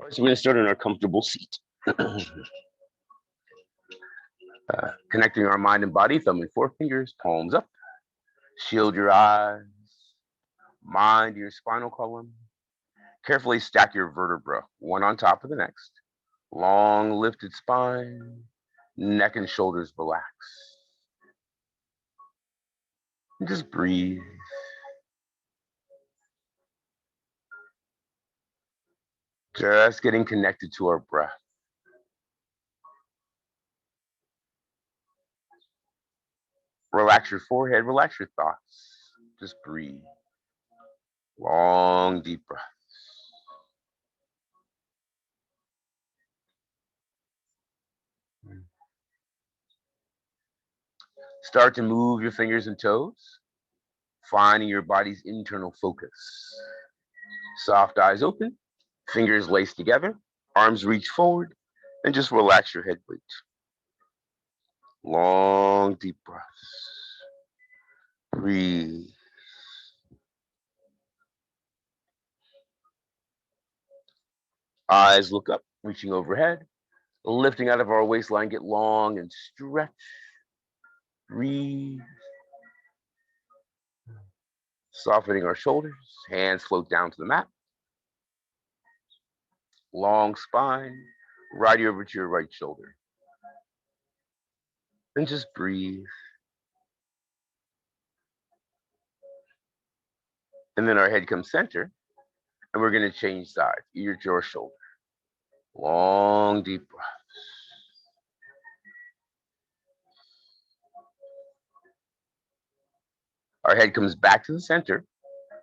All right, so we're going to start in our comfortable seat. Connecting our mind and body, thumb and forefingers, palms up. Shield your eyes. Mind your spinal column. Carefully stack your vertebra, one on top of the next. Long lifted spine. Neck and shoulders relax. And just breathe. Just getting connected to our breath. Relax your forehead, relax your thoughts. Just breathe. Long, deep breaths. Start to move your fingers and toes, finding your body's internal focus. Soft eyes open, fingers laced together, arms reach forward, and just relax your head weight. Long, deep breaths. Breathe. Eyes look up, reaching overhead, lifting out of our waistline, get long and stretch. Breathe. Softening our shoulders, hands float down to the mat. Long spine, right ear over to your right shoulder. And just breathe. And then our head comes center, and we're going to change sides, ear to our shoulder. Long, deep breaths. Our head comes back to the center.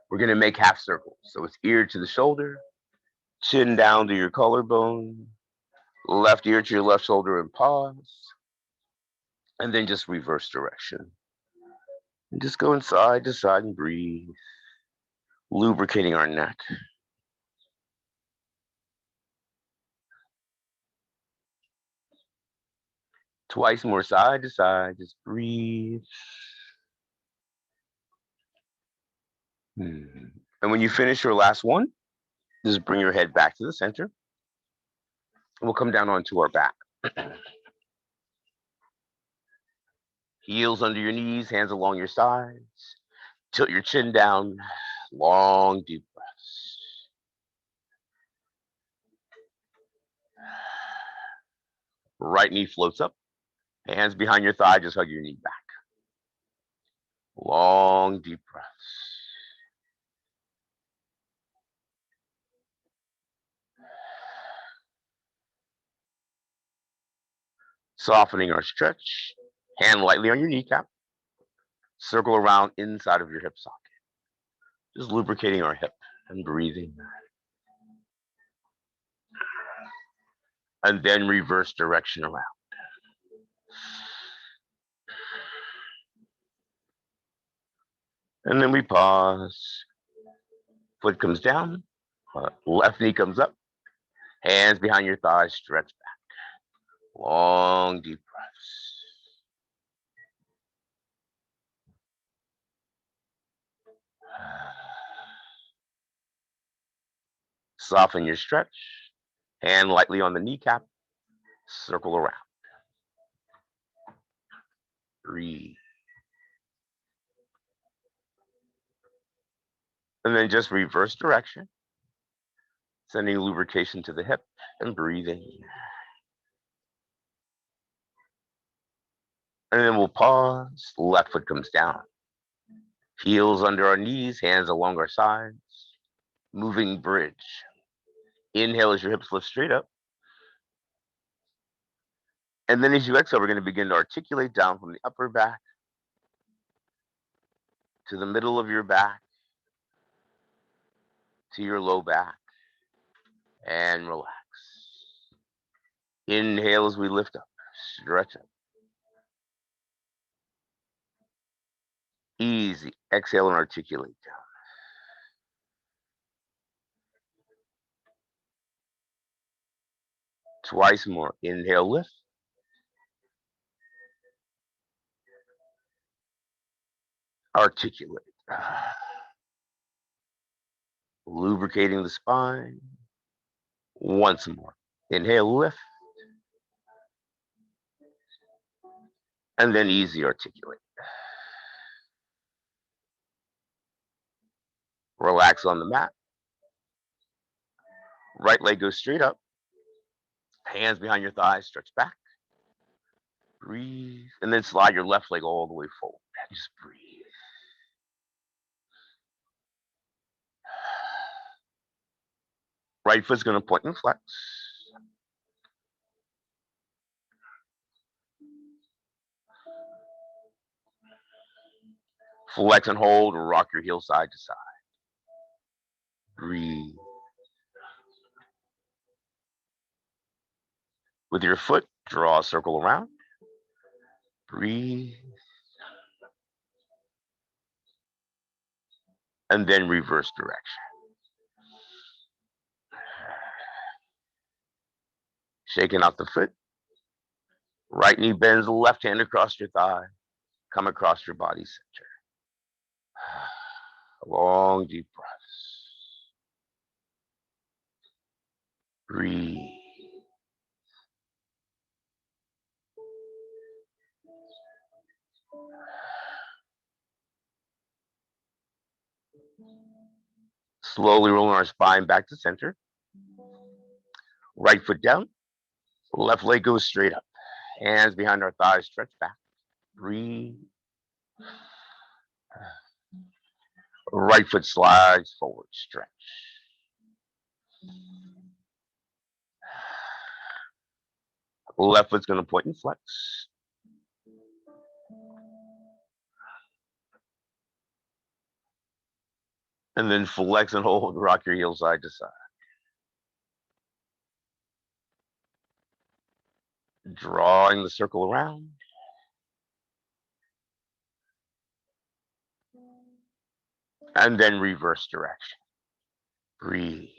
We're going to make half circles. So it's ear to the shoulder, chin down to your collarbone, left ear to your left shoulder, and pause. And then just reverse direction. And just go side to side and breathe, lubricating our neck. Twice more side to side, just breathe. And when you finish your last one, just bring your head back to the center. We'll come down onto our back. Heels under your knees, hands along your sides. Tilt your chin down. Long, deep breaths. Right knee floats up. Hands behind your thigh, just hug your knee back. Long, deep breaths. Softening our stretch. Hand lightly on your kneecap. Circle around inside of your hip socket. Just lubricating our hip and breathing. And then reverse direction around. And then we pause. Foot comes down. Left knee comes up. Hands behind your thighs, stretch back. Long, deep breaths. Soften your stretch. Hand lightly on the kneecap. Circle around. Breathe. And then just reverse direction. Sending lubrication to the hip and breathing. And then we'll pause. Left foot comes down. Heels under our knees, hands along our sides. Moving bridge. Inhale as your hips lift straight up. And then as you exhale, we're going to begin to articulate down from the upper back to the middle of your back, to your low back, and relax. Inhale as we lift up, stretch up. Easy. Exhale and articulate down. Twice more. Inhale, lift. Articulate. Lubricating the spine. Once more. Inhale, lift, and then easy articulate. Relax on the mat. Right leg goes straight up. Hands behind your thighs, stretch back. Breathe, and then slide your left leg all the way forward. Just breathe. Right foot's going to point and flex. Flex and hold, or rock your heel side to side. Breathe. With your foot, draw a circle around. Breathe. And then reverse direction. Shaking out the foot. Right knee bends, left hand across your thigh. Come across your body center. Long, deep breaths. Breathe. Slowly rolling our spine back to center. Right foot down. Left leg goes straight up. Hands behind our thighs, stretch back. Breathe. Right foot slides forward, stretch. Left foot's going to point and flex. And then flex and hold, rock your heel side to side. Drawing the circle around. And then reverse direction. Breathe.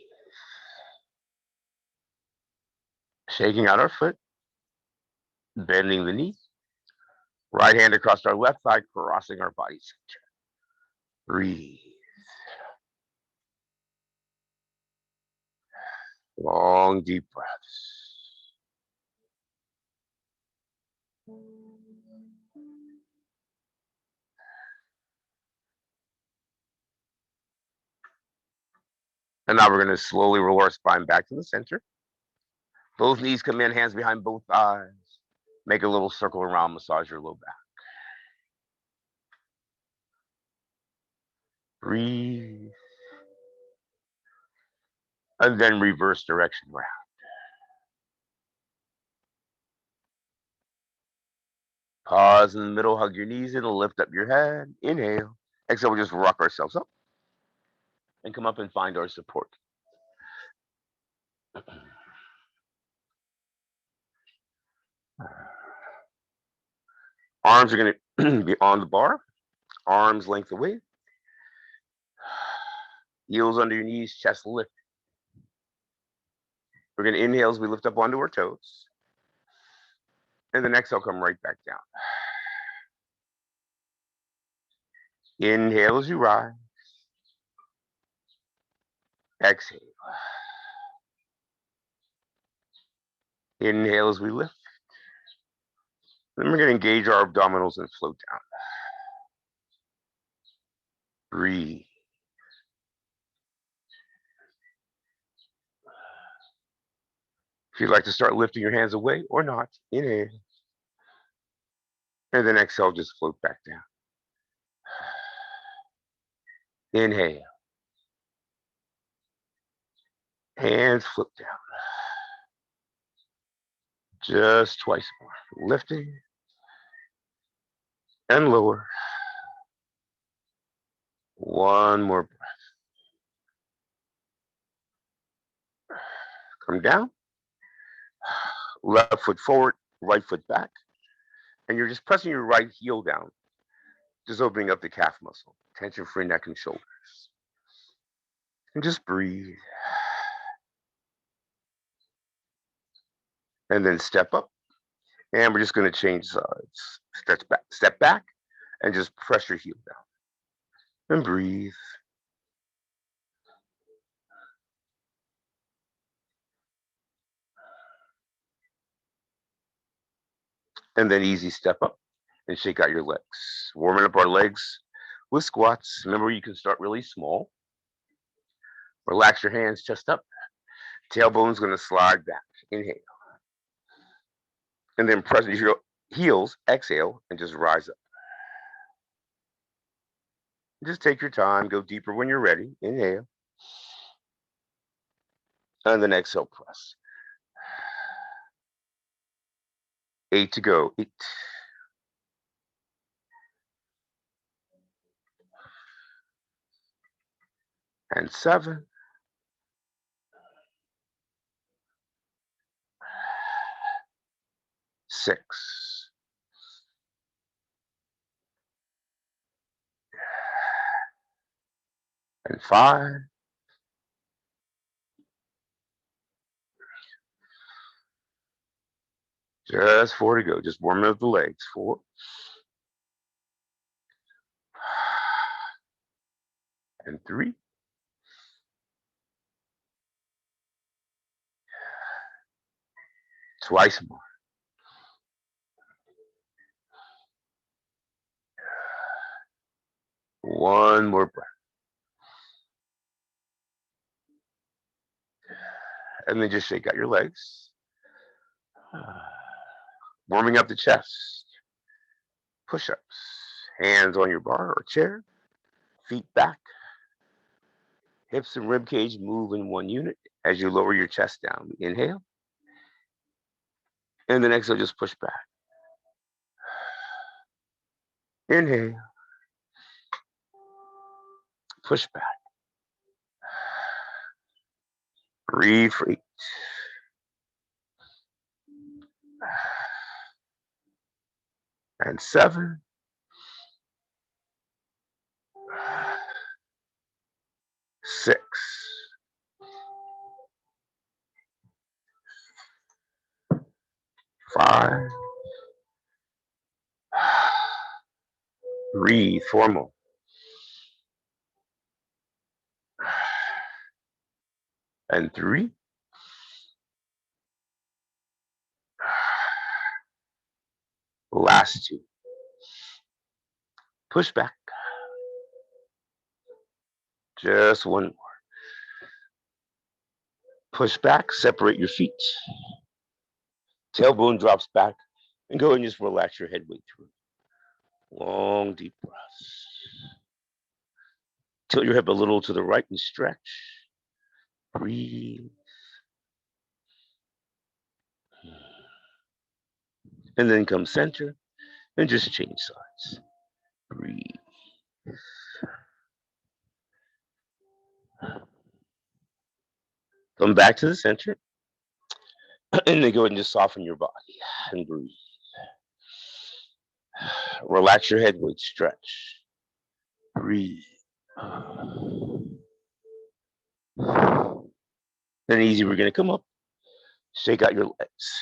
Shaking out our foot. Bending the knee. Right hand across our left thigh, crossing our body center. Breathe. Long, deep breaths. And now we're going to slowly roll our spine back to the center. Both knees come in, hands behind both thighs. Make a little circle around, massage your low back. Breathe. And then reverse direction round. Pause in the middle, hug your knees in, lift up your head. Inhale. Exhale, we'll just rock ourselves up and come up and find our support. Arms are going to be on the bar, arms length away. Heels under your knees, chest lift. We're going to inhale as we lift up onto our toes. And then exhale, come right back down. Inhale as you rise. Exhale. Inhale as we lift. Then we're going to engage our abdominals and float down. Breathe. If you'd like to start lifting your hands away or not, inhale. And then exhale, just float back down. Inhale. Hands flip down. Just twice more. Lifting and lower. One more breath. Come down. Left foot forward, right foot back. And you're just pressing your right heel down. Just opening up the calf muscle. Tension for your neck and shoulders. And just breathe. And then step up. And we're just going to change sides. Step back, and just press your heel down. And breathe. And then easy step up and shake out your legs. Warming up our legs with squats. Remember, you can start really small. Relax your hands, chest up. Tailbone's going to slide back. Inhale. And then press your heels, exhale, and just rise up. Just take your time. Go deeper when you're ready. Inhale. And then exhale, press. 8 to go. 8. And 7. 6. And 5. Just 4 to go. Just warming up the legs. 4. And 3. Twice more. One more breath. And then just shake out your legs. Warming up the chest. Push-ups. Hands on your bar or chair. Feet back. Hips and rib cage move in one unit as you lower your chest down. Inhale. And then exhale, just push back. Inhale. Push back. Breathe for 8. And 7. 6. 5. Breathe. 4 more. And 3. Last 2. Push back. Just 1 more. Push back. Separate your feet. Tailbone drops back. And go and just relax your head way through. Long, deep breaths. Tilt your hip a little to the right and stretch. Breathe. And then come center and just change sides. Breathe. Come back to the center. And then go ahead and just soften your body and breathe. Relax your head weight, stretch. Breathe. Then easy, we're gonna come up, shake out your legs.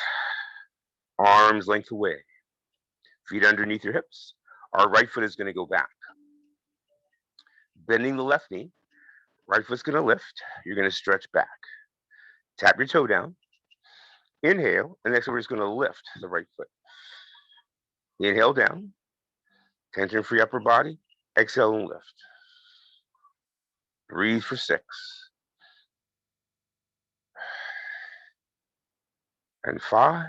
Arms length away. Feet underneath your hips. Our right foot is gonna go back. Bending the left knee. Right foot's gonna lift. You're gonna stretch back. Tap your toe down. Inhale, and next we're just gonna lift the right foot. Inhale down. Tension free upper body. Exhale and lift. Breathe for 6. And 5.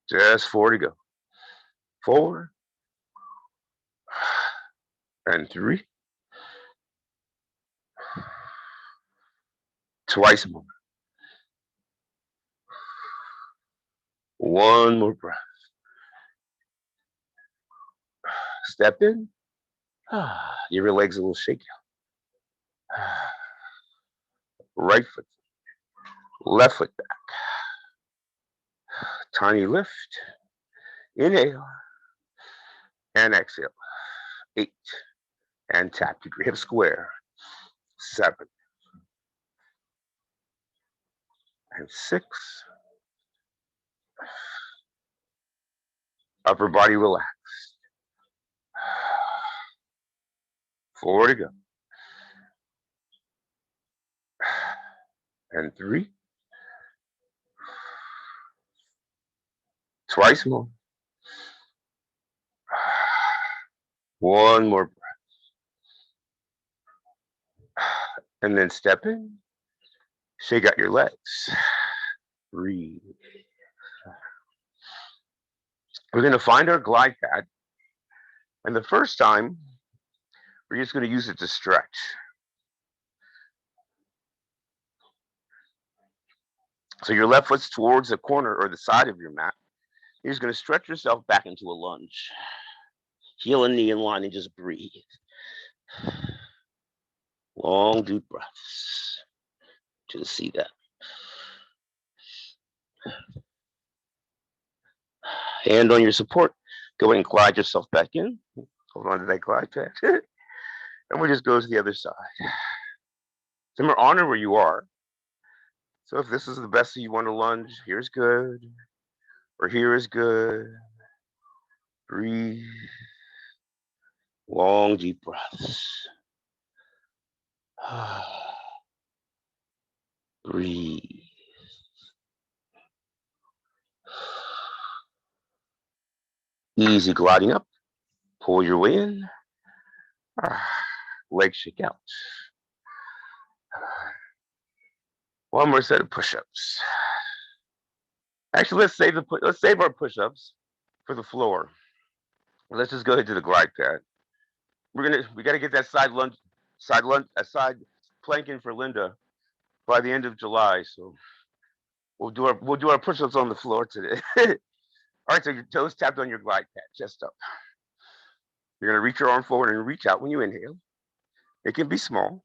Just 4 to go. 4. And 3. Twice more. 1 more breath. Step in. Give your legs a little shake. Right foot. Left foot back. Tiny lift. Inhale. And exhale. 8. And tap. Keep your hips square. 7. And 6. Upper body relaxed. 4 to go. And 3. Twice more. One more breath. And then step in. Shake out your legs. Breathe. We're going to find our glide pad. And the first time, we're just going to use it to stretch. So your left foot's towards the corner or the side of your mat. You're just going to stretch yourself back into a lunge. Heel and knee in line and just breathe. Long, deep breaths. Just see that. Hand on your support. Go ahead and glide yourself back in. Hold on to that glide pad. And we'll just go to the other side. Remember, honor where you are. So if this is the best that you want to lunge, here's good. Or here is good. Breathe. Long, deep breaths. Breathe. Easy gliding up. Pull your way in. Legs shake out. One more set of push-ups. Actually, let's save our push-ups for the floor. Let's just go ahead to the glide pad. We got to get that side planking for Linda by the end of July. So we'll do our push-ups on the floor today. All right, so your toes tapped on your glide pad, chest up. You're gonna reach your arm forward and reach out when you inhale. It can be small.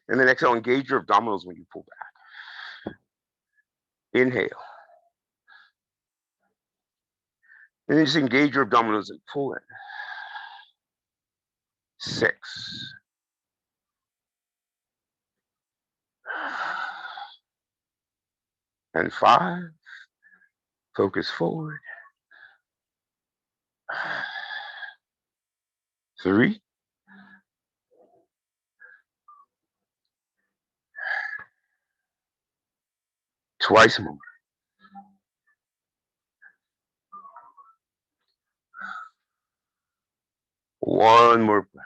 And then exhale, engage your abdominals when you pull back. Inhale. And then just engage your abdominals and pull in. 6. And 5. Focus forward. 3. 2 more. 1 more breath.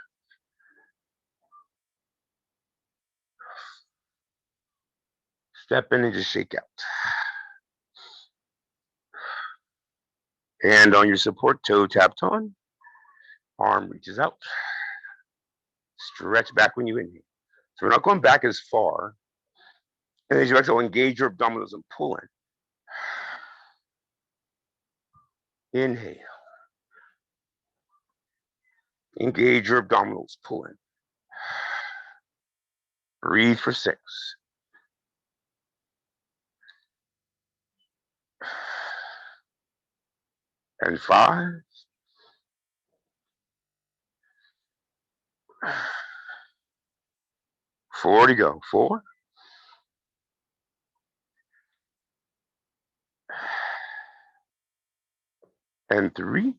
Step in and just shake out. Hand on your support, toe tapped on. Arm reaches out. Stretch back when you inhale. So we're not going back as far. And as you exhale, engage your abdominals and pull in. Inhale. Engage your abdominals, pull in. Breathe for 6. And 5. 4 to go. 4. And 3.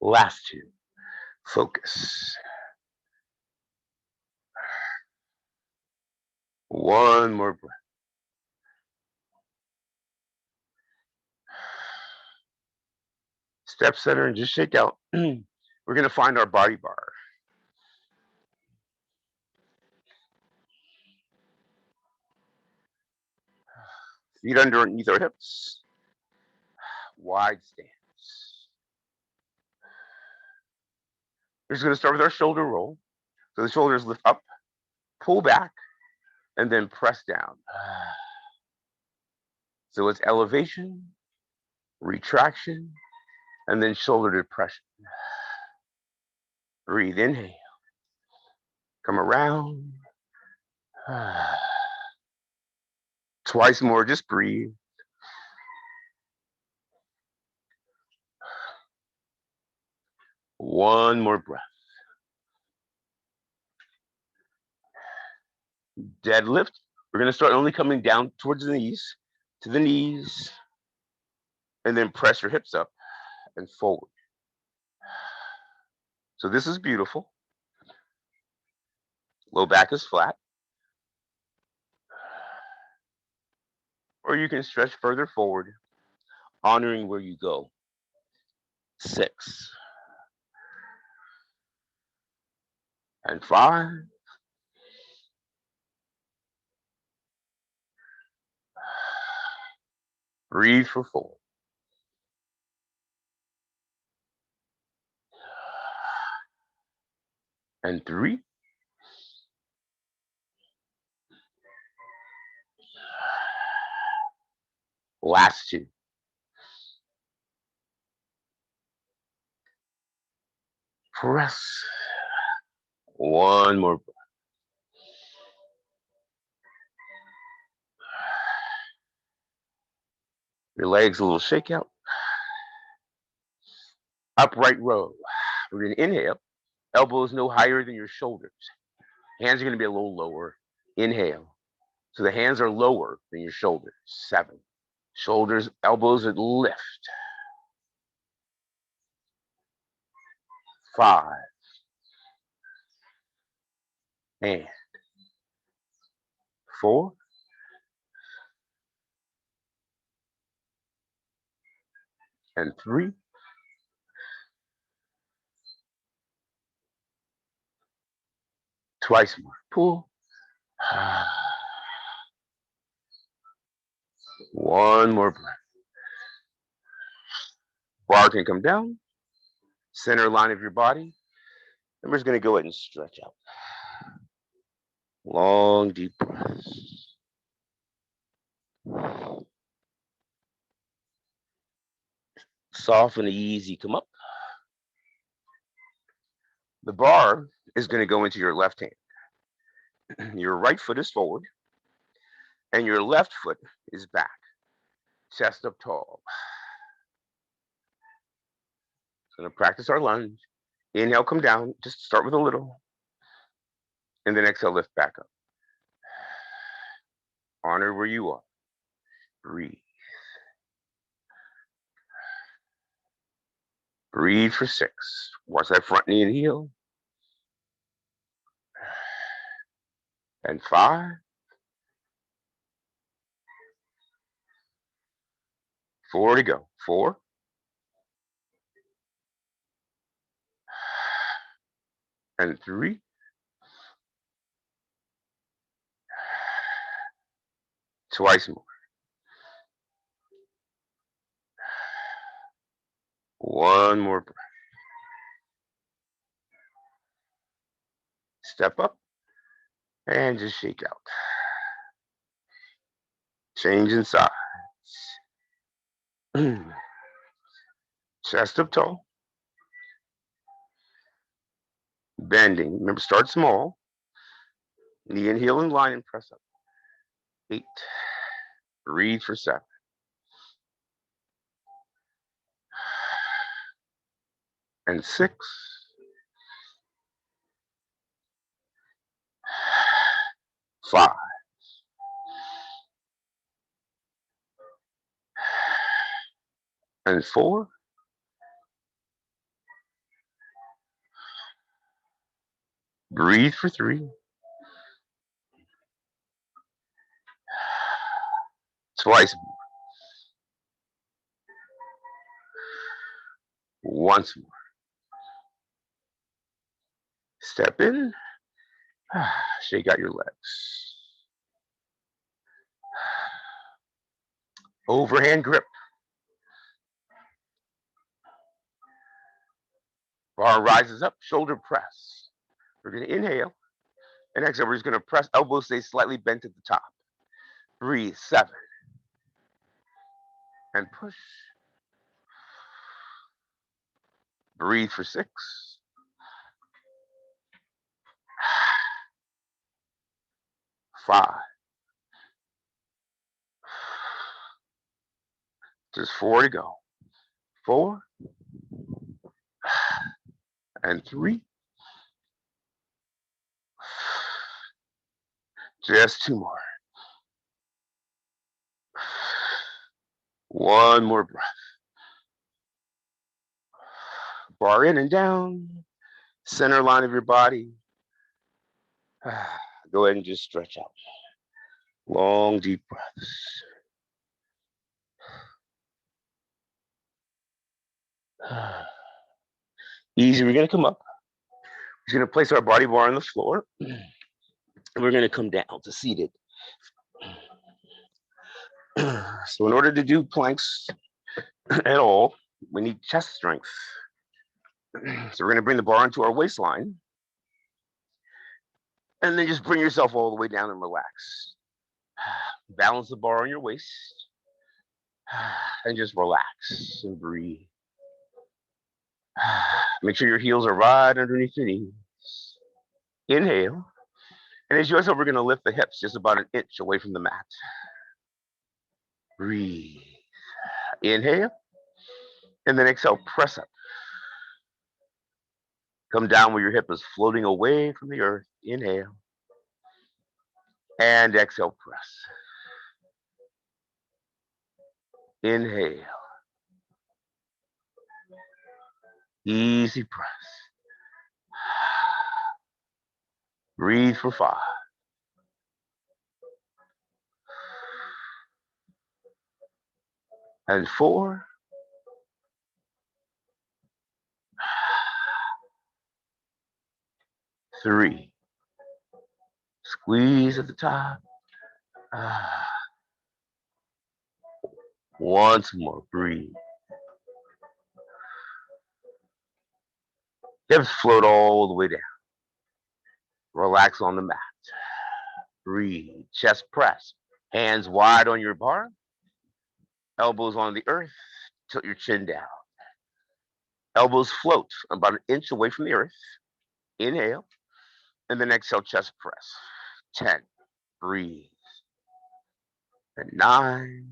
Last 2. Focus. 1 more breath. Step center and just shake out. We're going to find our body bar. Feet underneath our hips. Wide stance. We're just going to start with our shoulder roll. So the shoulders lift up, pull back, and then press down. So it's elevation, retraction, and then shoulder depression. Breathe, inhale. Come around. 2 more, just breathe. One more breath. Deadlift. We're going to start only coming down towards the knees, to the knees, and then press your hips up and forward. So this is beautiful. Low back is flat. or you can stretch further forward, honoring where you go. 6 and 5. Breathe for 4. And 3. Last 2. Press. One more breath. Your legs a little shake out. Upright row. We're going to inhale. Elbows no higher than your shoulders. Hands are going to be a little lower. Inhale. So the hands are lower than your shoulders. 7. Shoulders, elbows that lift. 5. And 4. And 3. Twice more. Pull. One more breath. Bar can come down. Center line of your body. And we're just going to go ahead and stretch out. Long, deep breaths. Soft and easy. Come up. The bar is going to go into your left hand. Your right foot is forward, and your left foot is back. Chest up tall. Going to practice our lunge. Inhale, come down. Just start with a little. And then exhale, lift back up. Honor where you are. Breathe. Breathe for 6. Watch that front knee and heel. And 5. 4 to go. 4. And 3. Twice more. 1 more breath. Step up and just shake out. Change in size. Chest up tall. Bending. Remember, start small. Knee and heel in line and press up. 8. Breathe for 7. And 6. 5. And 4. Breathe for 3. Twice more. Once more. Step in. Shake out your legs. Overhand grip. Bar rises up, shoulder press. We're going to inhale. And exhale, we're just going to press, elbows stay slightly bent at the top. Breathe. 7. And push. Breathe for 6. 5. Just 4 to go. 4. And 3. Just 2 more. 1 more breath. Bar in and down. Center line of your body. Go ahead and just stretch out. Long, deep breaths. Easy. We're going to come up. We're going to place our body bar on the floor. And we're going to come down to seated. So in order to do planks at all, we need chest strength. So we're going to bring the bar onto our waistline. And then just bring yourself all the way down and relax. Balance the bar on your waist. And just relax and breathe. Make sure your heels are right underneath your knees. Inhale. And as you exhale, we're going to lift the hips just about an inch away from the mat. Breathe. Inhale. And then exhale, press up. Come down where your hip is floating away from the earth. Inhale. And exhale, press. Inhale. Easy press. Breathe for 5. And 4. 3. Squeeze at the top. Once more, breathe. Hips float all the way down. Relax on the mat. Breathe. Chest press. Hands wide on your bar. Elbows on the earth. Tilt your chin down. Elbows float about an inch away from the earth. Inhale. And then exhale, chest press. 10. Breathe. And 9.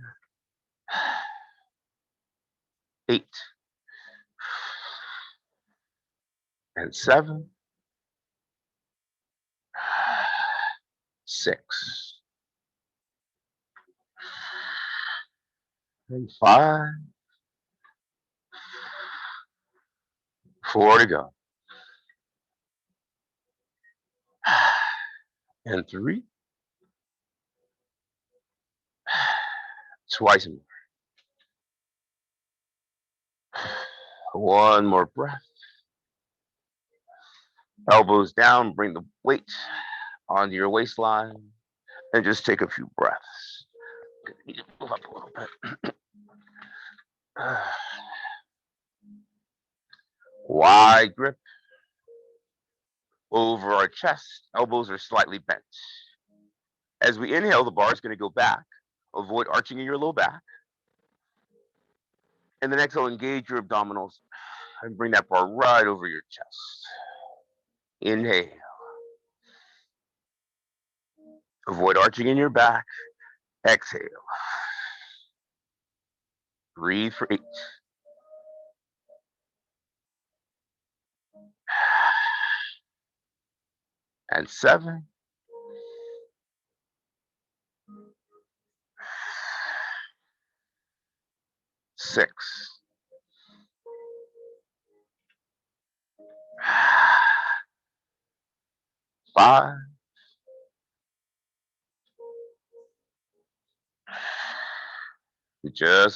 8. And 7. 6. And 5. 4 to go. And 3. Twice more. One more breath. Elbows down, bring the weight onto your waistline, and just take a few breaths. Need to move up a little bit. Wide grip over our chest. Elbows are slightly bent. As we inhale, the bar is going to go back. Avoid arching in your low back. And then exhale, engage your abdominals and bring that bar right over your chest. Inhale. Avoid arching in your back. Exhale. Breathe for 8. And 7. 6. 5.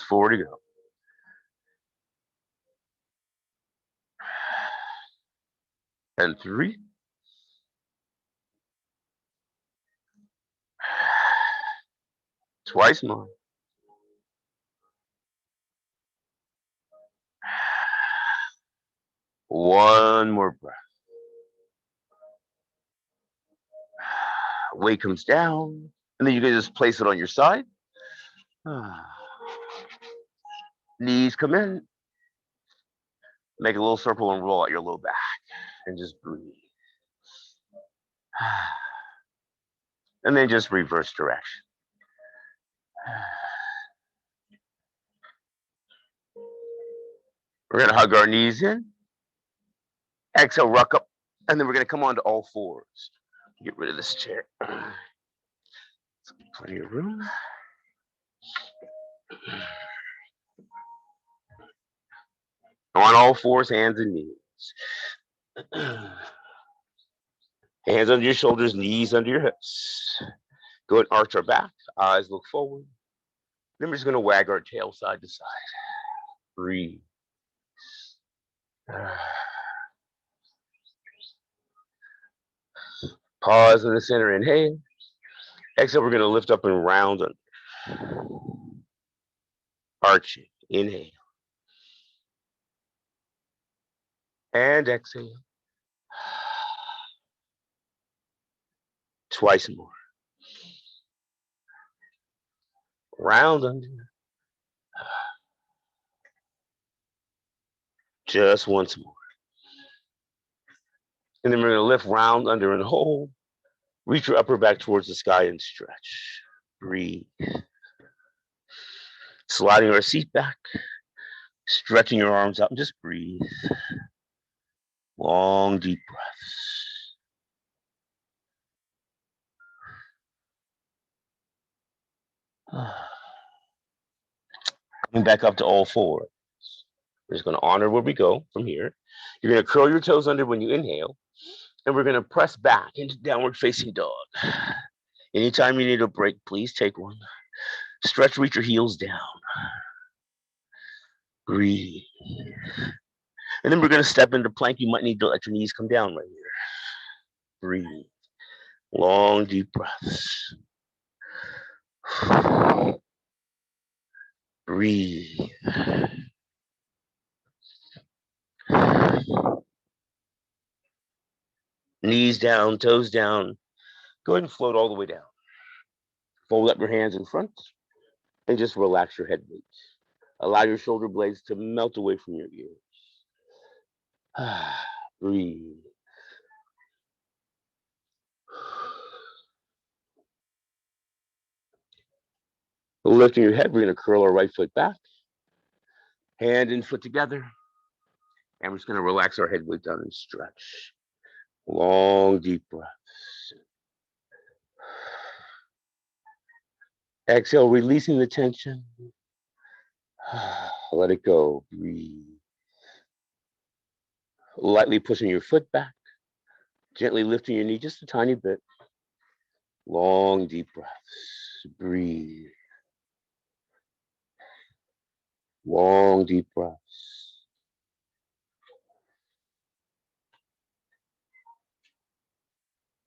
4 to go. And 3. 2 more. 1 more breath. Weight comes down, and then you can just place it on your side. Knees come in. Make a little circle and roll out your low back, and just breathe. And then just reverse direction. We're going to hug our knees in. Exhale, rock up. And then we're going to come onto all fours. Get rid of this chair. Plenty of room. On all fours, hands and knees. Hands under your shoulders, knees under your hips. Go and arch our back. Eyes look forward. Then we're just going to wag our tail side to side. Breathe. Pause in the center, inhale. Exhale, we're going to lift up and round and arching. Inhale. And exhale. Twice more. Round under. Just once more. And then we're going to lift round under and hold. Reach your upper back towards the sky and stretch. Breathe. Sliding our seat back. Stretching your arms out and just breathe. Long, deep breaths. Coming back up to all fours. We're just going to honor where we go from here. You're going to curl your toes under when you inhale. And we're going to press back into downward facing dog. Anytime you need a break, please take one. Stretch, reach your heels down. Breathe. And then we're going to step into plank. You might need to let your knees come down right here. Breathe. Long, deep breaths. Breathe. Knees down, toes down. Go ahead and float all the way down. Fold up your hands in front and just relax your head weight. Allow your shoulder blades to melt away from your ears. Breathe. Lifting your head, we're going to curl our right foot back. Hand and foot together. And we're just going to relax our head weight down and stretch. Long, deep breaths. Exhale, releasing the tension. Let it go. Breathe. Lightly pushing your foot back. Gently lifting your knee just a tiny bit. Long, deep breaths. Breathe. Long, deep breaths.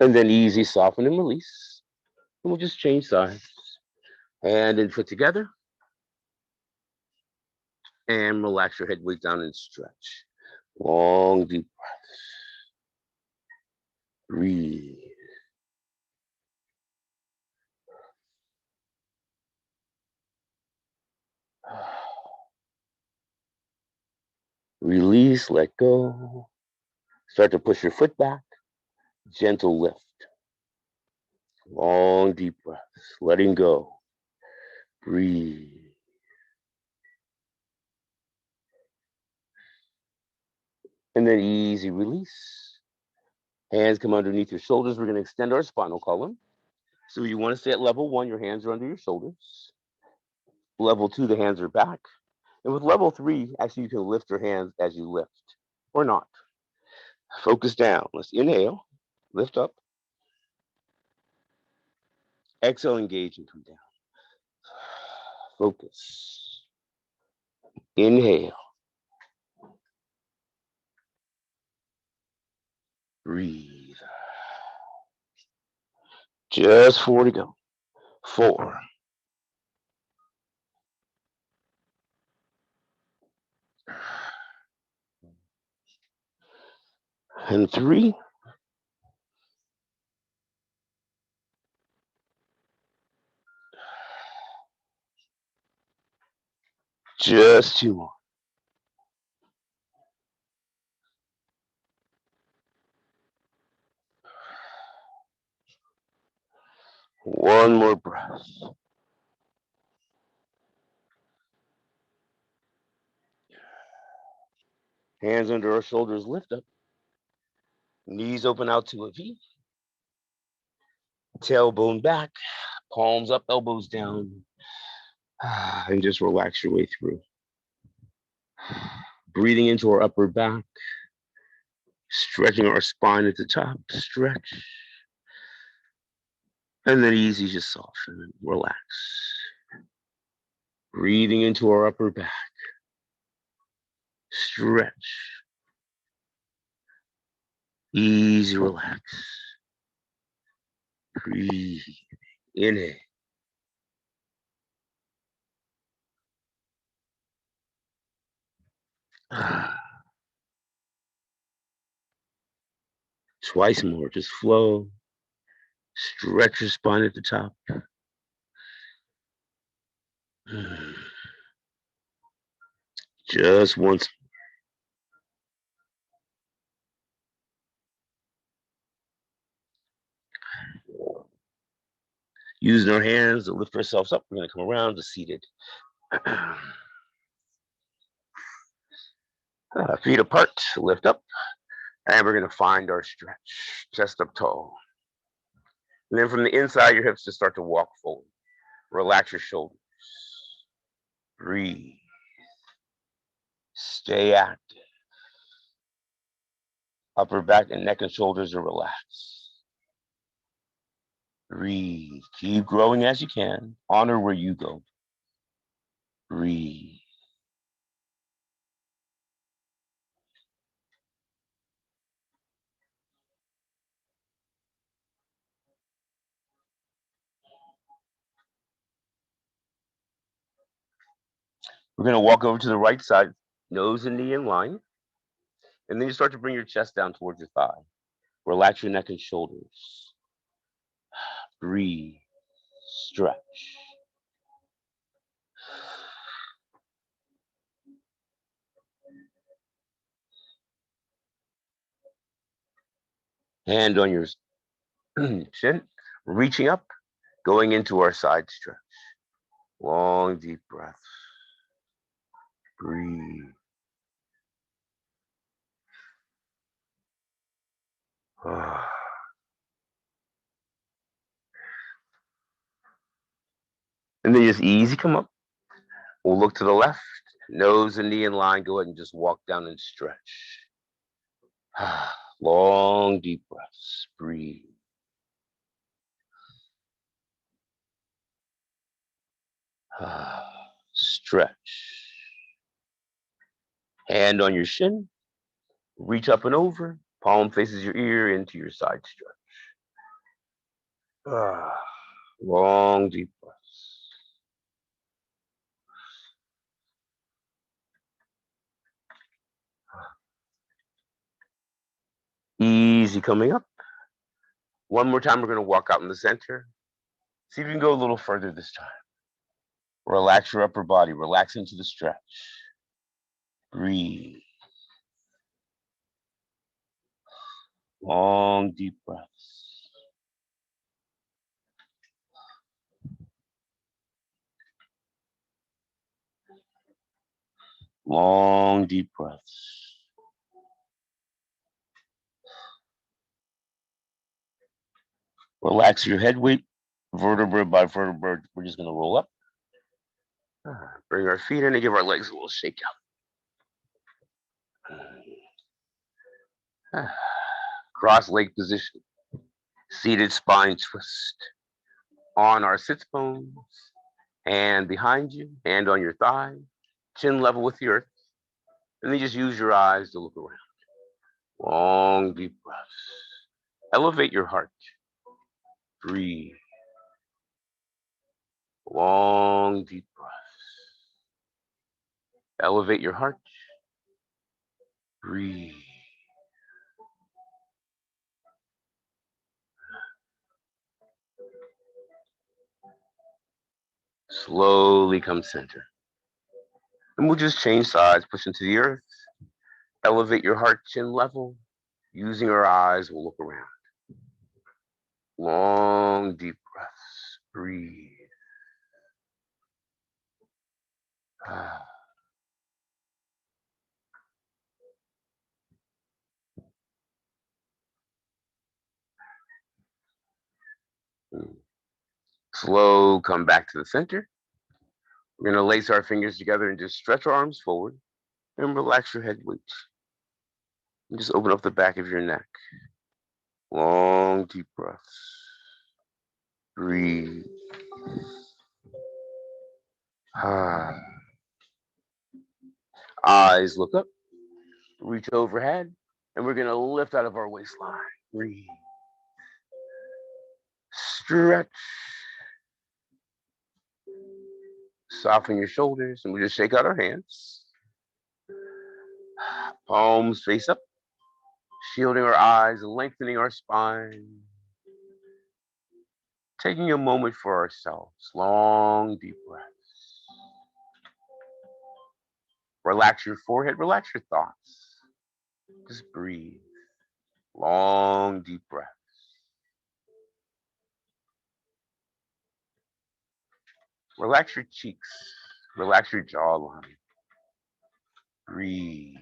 And then easy, soften and release. And we'll just change sides. Hand and foot together. And relax your head weight down and stretch. Long, deep breaths. Breathe. Release, let go. Start to push your foot back. Gentle lift. Long, deep breaths. Letting go. Breathe. And then easy release. Hands come underneath your shoulders. We're going to extend our spinal column. So you want to stay at level 1, your hands are under your shoulders. Level 2, the hands are back. And with level 3, actually you can lift your hands as you lift, or not. Focus down. Let's inhale, lift up. Exhale, engage and come down. Focus. Inhale. Breathe. Just 4 to go. 4. And 3. Just 2 more. One more breath. Hands under our shoulders, lift up. Knees open out to a V. Tailbone back, palms up, elbows down. And just relax your way through. Breathing into our upper back. Stretching our spine at the top. Stretch. And then easy, just soften and relax. Breathing into our upper back. Stretch. Easy, relax. Breathe. Inhale. Twice more. Just flow. Stretch your spine at the top. Just once. Using our hands to lift ourselves up. We're going to come around to seated. Feet apart, lift up. And we're going to find our stretch. Chest up tall. And then from the inside, your hips just start to walk forward. Relax your shoulders. Breathe. Stay active. Upper back and neck and shoulders are relaxed. Breathe. Keep growing as you can. Honor where you go. Breathe. We're going to walk over to the right side, nose and knee in line. And then you start to bring your chest down towards your thigh. Relax your neck and shoulders. Breathe. Stretch. Hand on your chin, reaching up, going into our side stretch. Long, deep breaths. Breathe. And then just easy come up. We'll look to the left, nose and knee in line. Go ahead and just walk down and stretch. Long, deep breaths. Breathe. Stretch. Hand on your shin. Reach up and over. Palm faces your ear into your side stretch. Long, deep breaths. Easy coming up. One more time, we're going to walk out in the center. See if you can go a little further this time. Relax your upper body. Relax into the stretch. Breathe. Long, deep breaths. Long, deep breaths. Relax your head weight, vertebra by vertebra. We're just going to roll up. Bring our feet in and give our legs a little shake out. Cross leg position. Seated spine twist. On our sits bones. Hand behind you. Hand on your thigh. Chin level with the earth. And then just use your eyes to look around. Long, deep breaths. Elevate your heart. Breathe. Long, deep breaths. Elevate your heart. Breathe. Slowly come center. And we'll just change sides, push into the earth. Elevate your heart, chin level. Using our eyes, we'll look around. Long, deep breaths. Breathe. Slow, come back to the center. We're going to lace our fingers together and just stretch our arms forward and relax your head weight. And just open up the back of your neck. Long, deep breaths. Breathe. Eyes look up. Reach overhead And we're going to lift out of our waistline. Breathe. Stretch. Soften your shoulders, and we just shake out our hands. Palms face up, shielding our eyes, lengthening our spine. Taking a moment for ourselves. Long, deep breaths. Relax your forehead, relax your thoughts. Just breathe. Long, deep breaths. Relax your cheeks, relax your jawline. Breathe.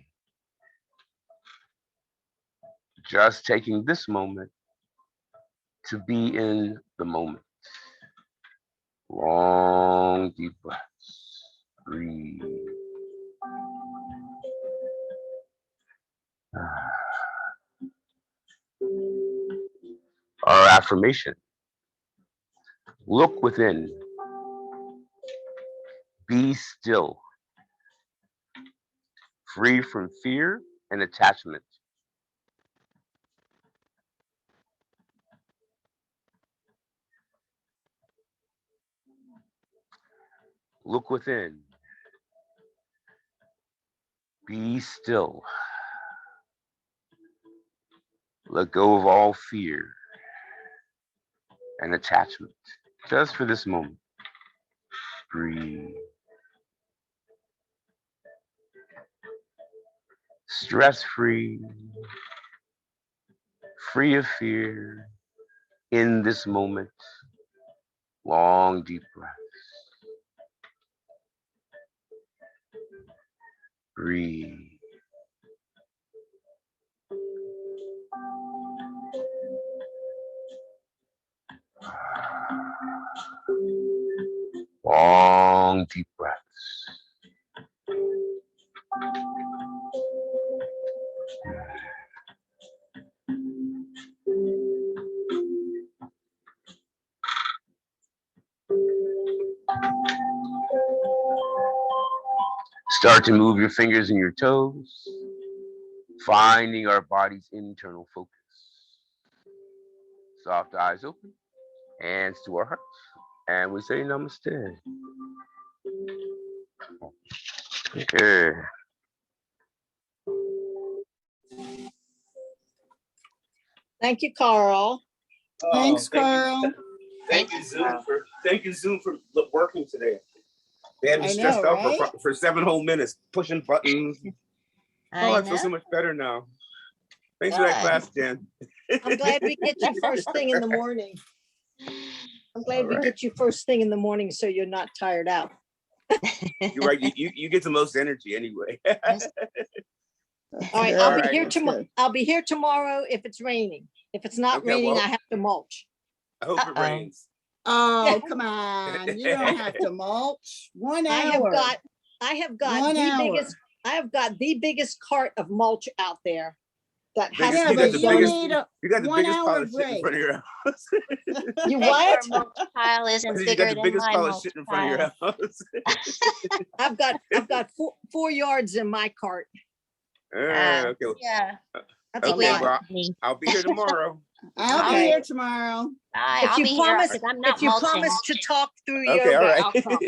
Just taking this moment to be in the moment. Long, deep breaths. Breathe. Our affirmation. Look within. Be still. Free from fear and attachment. Look within. Be still. Let go of all fear and attachment. Just for this moment. Breathe. Stress-free, free of fear, in this moment. Long, deep breaths. Breathe. Long, deep breaths. Start to move your fingers and your toes, finding our body's internal focus. Soft eyes open, hands to our hearts, and we say namaste. Okay. Thank you, Carl. Thanks, Carl. Thank you, Zoom, for working today. They had me stressed out for 7 whole minutes, pushing buttons. I feel so much better now. Thanks for that class, Jen. I'm glad we get you first thing in the morning. I'm glad we get you first thing in the morning so you're not tired out. You're right. You get the most energy anyway. All right, I'll be here tomorrow. I'll be here tomorrow if it's raining. If it's not raining, I have to mulch. I hope it rains. Oh, come on. You don't have to mulch. 1 hour. I have got the biggest cart of mulch out there that has Yeah, to but be you done. need a You got the 1 biggest hour pile of shit in break. front of your house. You what? Your mulch pile isn't You bigger got the than biggest my pile of mulch shit in front of your pile. house. I've got 4 yards in my cart. Okay. Yeah. That's Okay, a lot. well, I'll be here tomorrow. I'll be here tomorrow. I'll be here because I'm not If you mulching. promise to talk through Okay, yoga, all right. I'll come.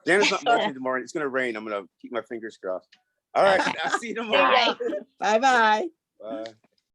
Janet's not mulching tomorrow. It's gonna rain. I'm gonna keep my fingers crossed. All right, I'll see you tomorrow. Bye. Bye-bye. Bye.